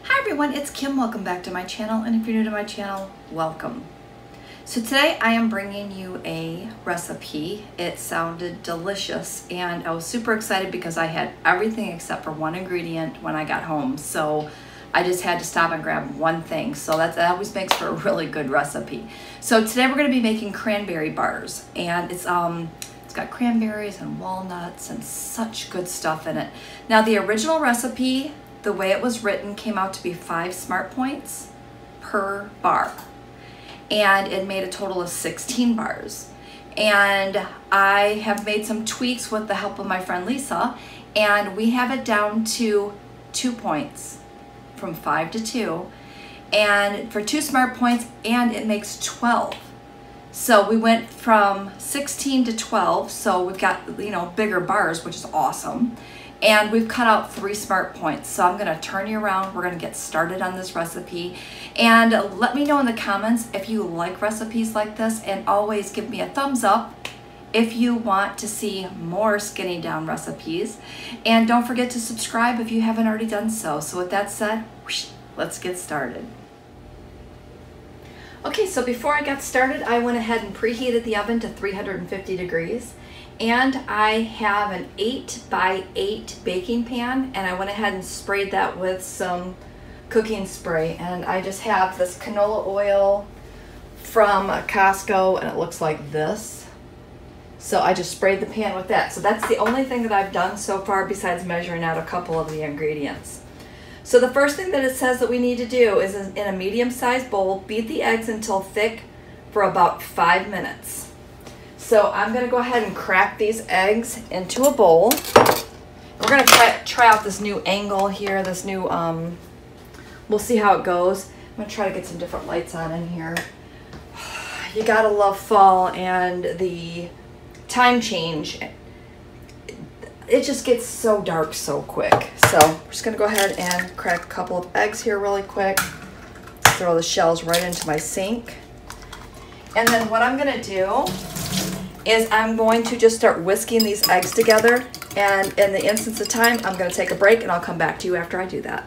Hi everyone, it's Kim. Welcome back to my channel, and if you're new to my channel, welcome. So today I am bringing you a recipe. It sounded delicious and I was super excited because I had everything except for one ingredient when I got home. So I just had to stop and grab one thing. So that always makes for a really good recipe. So today we're going to be making cranberry bars, and it's got cranberries and walnuts and such good stuff in it. Now the original recipe, the way it was written, came out to be 5 SmartPoints per bar, and it made a total of 16 bars. And I have made some tweaks with the help of my friend Lisa, and we have it down to 2 points, from 5 to 2, and for 2 SmartPoints, and it makes 12. So we went from 16 to 12, so we've got, you know, bigger bars, which is awesome. And we've cut out 3 SmartPoints. So I'm gonna turn you around. We're gonna get started on this recipe. And let me know in the comments if you like recipes like this, and always give me a thumbs up if you want to see more skinny down recipes. And don't forget to subscribe if you haven't already done so. So with that said, let's get started. Okay, so before I got started, I went ahead and preheated the oven to 350 degrees. And I have an 8x8 baking pan, and I went ahead and sprayed that with some cooking spray. And I just have this canola oil from Costco, and it looks like this. So I just sprayed the pan with that. So that's the only thing that I've done so far besides measuring out a couple of the ingredients. So the first thing that it says that we need to do is, in a medium-sized bowl, beat the eggs until thick for about 5 minutes. So I'm going to go ahead and crack these eggs into a bowl. We're going to try out this new angle here, this new, we'll see how it goes. I'm going to try to get some different lights on in here. You got to love fall and the time change. It just gets so dark so quick. So we're just going to go ahead and crack a couple of eggs here really quick. Throw the shells right into my sink. And then what I'm going to do is I'm going to just start whisking these eggs together, and in the instance of time, I'm going to take a break and I'll come back to you after I do that.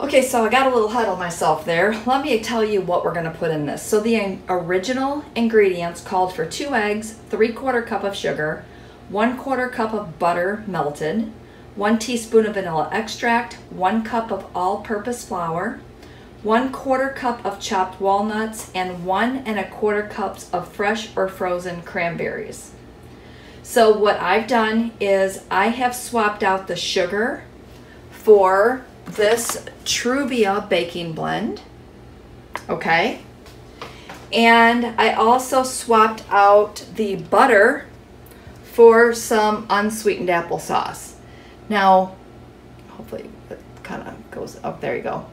Okay, so I got a little ahead of myself there. Let me tell you what we're going to put in this. So the original ingredients called for 2 eggs, 3/4 cup of sugar, 1/4 cup of butter melted, 1 teaspoon of vanilla extract, 1 cup of all-purpose flour, 1/4 cup of chopped walnuts, and 1 1/4 cups of fresh or frozen cranberries. So what I've done is I have swapped out the sugar for this Truvia baking blend, okay? And I also swapped out the butter for some unsweetened applesauce. Now, hopefully it kind of goes up, there you go.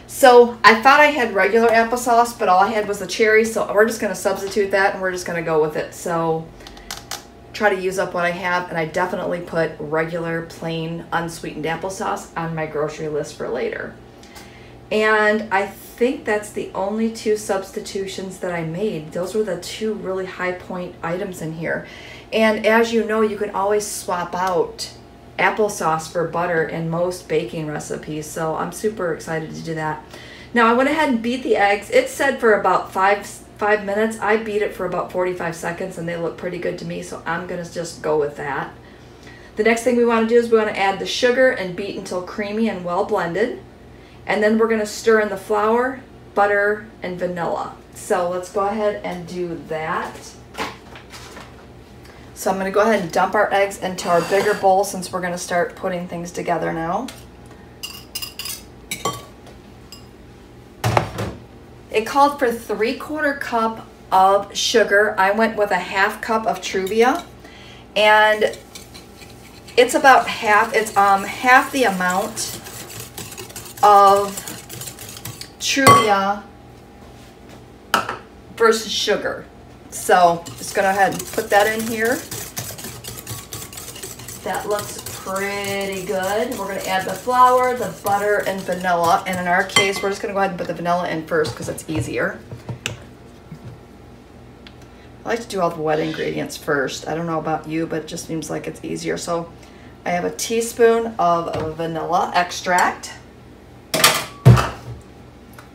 So I thought I had regular applesauce, but all I had was the cherry, so we're just going to substitute that and we're just going to go with it. So try to use up what I have, and I definitely put regular plain unsweetened applesauce on my grocery list for later. And I think that's the only 2 substitutions that I made. Those were the 2 really high point items in here. And as you know, you can always swap out applesauce for butter in most baking recipes, so I'm super excited to do that. Now I went ahead and beat the eggs. It said for about 5 minutes. I beat it for about 45 seconds, and they look pretty good to me, so I'm gonna just go with that. The next thing we want to do is we want to add the sugar and beat until creamy and well blended, and then we're going to stir in the flour, butter, and vanilla. So let's go ahead and do that. So I'm going to go ahead and dump our eggs into our bigger bowl, since we're going to start putting things together now. It called for 3/4 cup of sugar. I went with a 1/2 cup of Truvia, and it's about half. It's half the amount of Truvia versus sugar. So just gonna go ahead and put that in here. That looks pretty good. We're gonna add the flour, the butter, and vanilla. And in our case, we're just gonna go ahead and put the vanilla in first because it's easier. I like to do all the wet ingredients first. I don't know about you, but it just seems like it's easier. So I have a teaspoon of vanilla extract.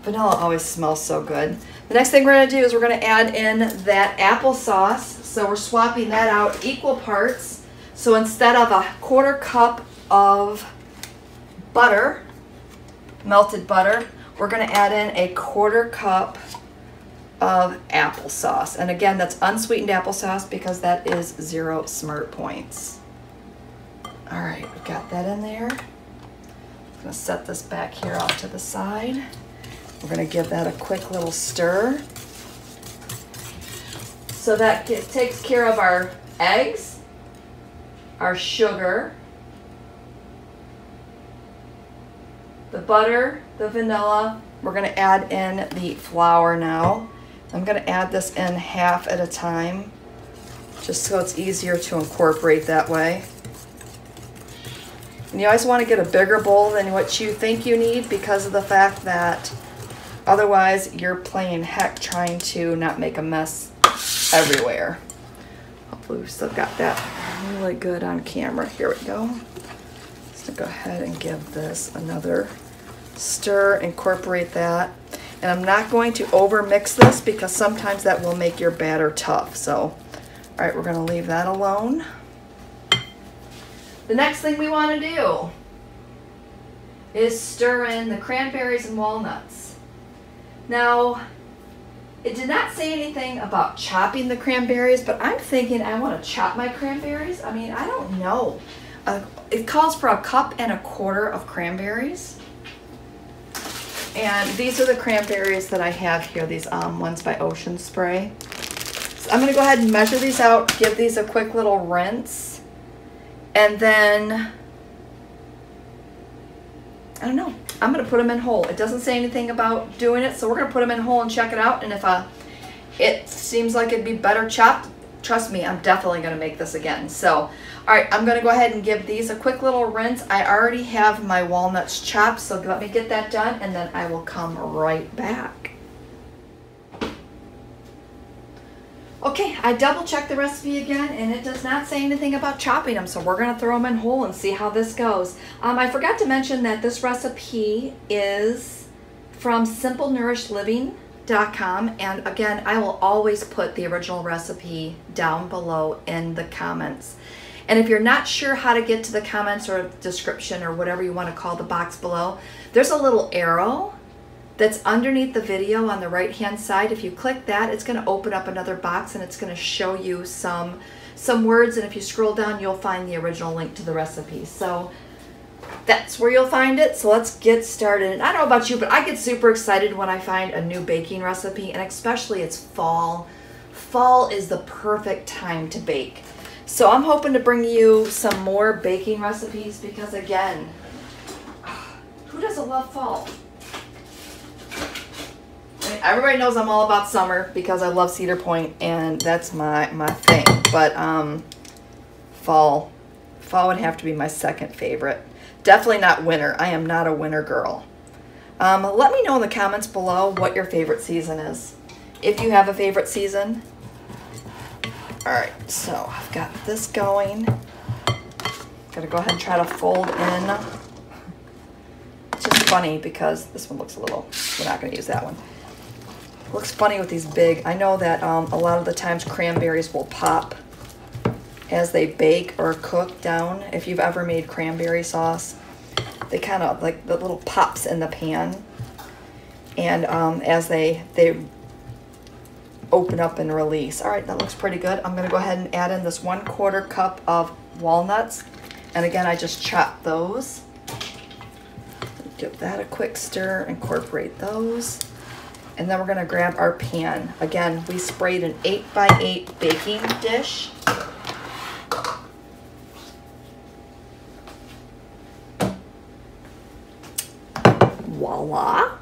Vanilla always smells so good. The next thing we're going to do is we're going to add in that applesauce. So we're swapping that out equal parts. So instead of a 1/4 cup of butter, melted butter, we're going to add in a 1/4 cup of applesauce. And again, that's unsweetened applesauce because that is 0 SmartPoints. All right, we've got that in there. I'm going to set this back here off to the side. We're going to give that a quick little stir. So that takes care of our eggs, our sugar, the butter, the vanilla. We're going to add in the flour now. I'm going to add this in half at a time, just so it's easier to incorporate that way. And you always want to get a bigger bowl than what you think you need because of the fact that otherwise you're playing heck trying to not make a mess everywhere. Hopefully we've still got that really good on camera. Here we go. Just go ahead and give this another stir, incorporate that. And I'm not going to over mix this because sometimes that will make your batter tough. So, all right, we're going to leave that alone. The next thing we want to do is stir in the cranberries and walnuts. Now, it did not say anything about chopping the cranberries, but I'm thinking I want to chop my cranberries. I mean, I don't know. It calls for 1 1/4 cups of cranberries. And these are the cranberries that I have here, these ones by Ocean Spray. So I'm going to go ahead and measure these out, give these a quick little rinse. And then, I don't know, I'm going to put them in whole. It doesn't say anything about doing it, so we're going to put them in whole and check it out. And if it seems like it'd be better chopped, trust me, I'm definitely going to make this again. So, all right, I'm going to go ahead and give these a quick little rinse. I already have my walnuts chopped, so let me get that done, and then I will come right back. Okay, I double checked the recipe again, and it does not say anything about chopping them, so we're going to throw them in whole and see how this goes. I forgot to mention that this recipe is from simplenourishliving.com, and again, I will always put the original recipe down below in the comments. And if you're not sure how to get to the comments or description or whatever you want to call the box below, there's a little arrow that's underneath the video on the right hand side. If you click that, it's going to open up another box and it's going to show you some words, and if you scroll down you'll find the original link to the recipe. So that's where you'll find it. So let's get started. And I don't know about you, but I get super excited when I find a new baking recipe, and especially it's fall. Fall is the perfect time to bake. So I'm hoping to bring you some more baking recipes because again, who doesn't love fall? Everybody knows I'm all about summer because I love Cedar Point and that's my thing. But fall would have to be my second favorite. Definitely not winter. I am not a winter girl. Let me know in the comments below what your favorite season is, if you have a favorite season. All right, so I've got this going. Gotta go ahead and try to fold in. It's just funny because this one looks a little, we're not gonna use that one. Looks funny with these big. I know that a lot of the times cranberries will pop as they bake or cook down. If you've ever made cranberry sauce, they kind of like the little pops in the pan. And as they open up and release. All right, that looks pretty good. I'm gonna go ahead and add in this 1/4 cup of walnuts. And again, I just chopped those. Give that a quick stir, incorporate those. And then we're gonna grab our pan. Again, we sprayed an 8x8 baking dish. Voila.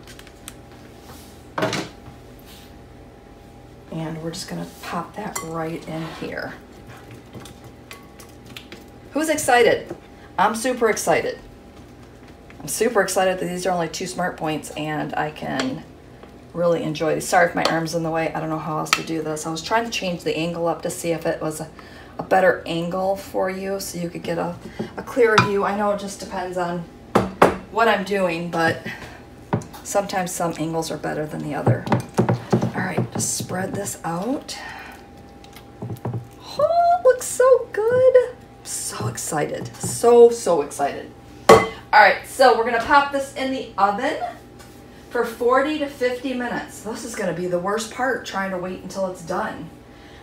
And we're just gonna pop that right in here. Who's excited? I'm super excited. I'm super excited that these are only 2 SmartPoints and I can really enjoy these. Sorry if my arm's in the way. I don't know how else to do this. I was trying to change the angle up to see if it was a better angle for you so you could get a clearer view. I know it just depends on what I'm doing, but Sometimes some angles are better than the other. All right, just spread this out. Oh, it looks so good. I'm so excited. So excited. All right, so we're gonna pop this in the oven for 40 to 50 minutes. This is gonna be the worst part, trying to wait until it's done.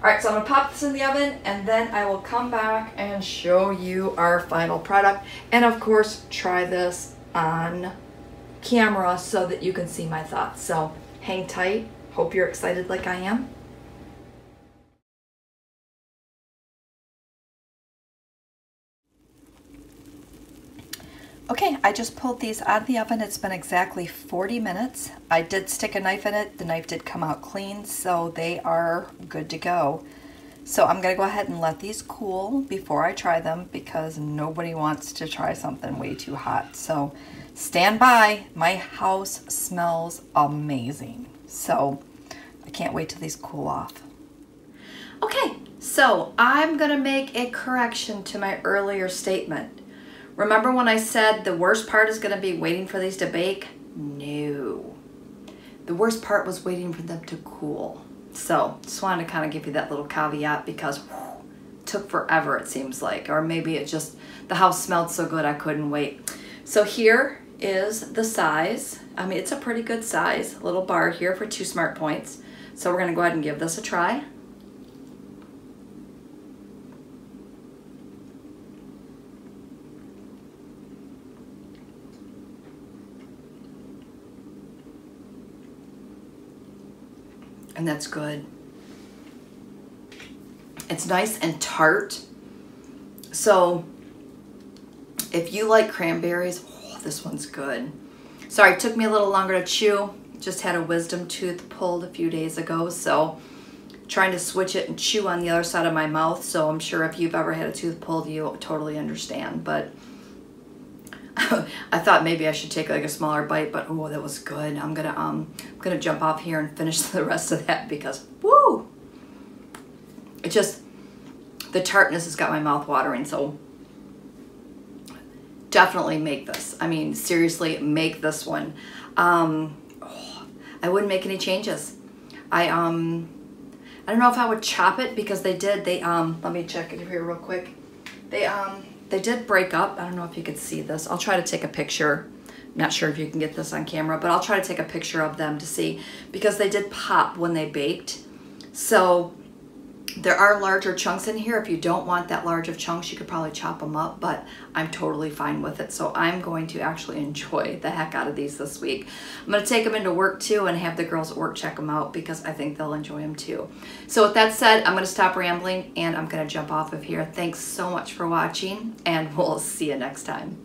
All right, so I'm gonna pop this in the oven and then I will come back and show you our final product. And of course, try this on camera so that you can see my thoughts. So hang tight. Hope you're excited like I am. Okay, I just pulled these out of the oven. It's been exactly 40 minutes. I did stick a knife in it. The knife did come out clean, so they are good to go. So I'm gonna go ahead and let these cool before I try them because nobody wants to try something way too hot. So stand by. My house smells amazing. So I can't wait till these cool off. Okay, so I'm gonna make a correction to my earlier statement. Remember when I said the worst part is gonna be waiting for these to bake? No. The worst part was waiting for them to cool. So just wanted to kind of give you that little caveat because it took forever, it seems like. Or maybe it just, the house smelled so good I couldn't wait. So here is the size. I mean, it's a pretty good size. Little bar here for 2 SmartPoints. So we're gonna go ahead and give this a try. And that's good. It's nice and tart. So if you like cranberries, oh, this one's good. Sorry, it took me a little longer to chew. Just had a wisdom tooth pulled a few days ago, so trying to switch it and chew on the other side of my mouth. So I'm sure if you've ever had a tooth pulled, you totally understand. But I thought maybe I should take like a smaller bite, but oh, that was good. I'm gonna jump off here and finish the rest of that because woo! It just, the tartness has got my mouth watering. So definitely make this. I mean, seriously, make this one. I wouldn't make any changes. I don't know if I would chop it because they let me check it here real quick. They did break up. I don't know if you could see this. I'll try to take a picture. I'm not sure if you can get this on camera, but I'll try to take a picture of them to see because they did pop when they baked. So there are larger chunks in here. If you don't want that large of chunks, you could probably chop them up, but I'm totally fine with it. So I'm going to actually enjoy the heck out of these this week. I'm going to take them into work too and have the girls at work check them out because I think they'll enjoy them too. So with that said, I'm going to stop rambling and I'm going to jump off of here. Thanks so much for watching and we'll see you next time.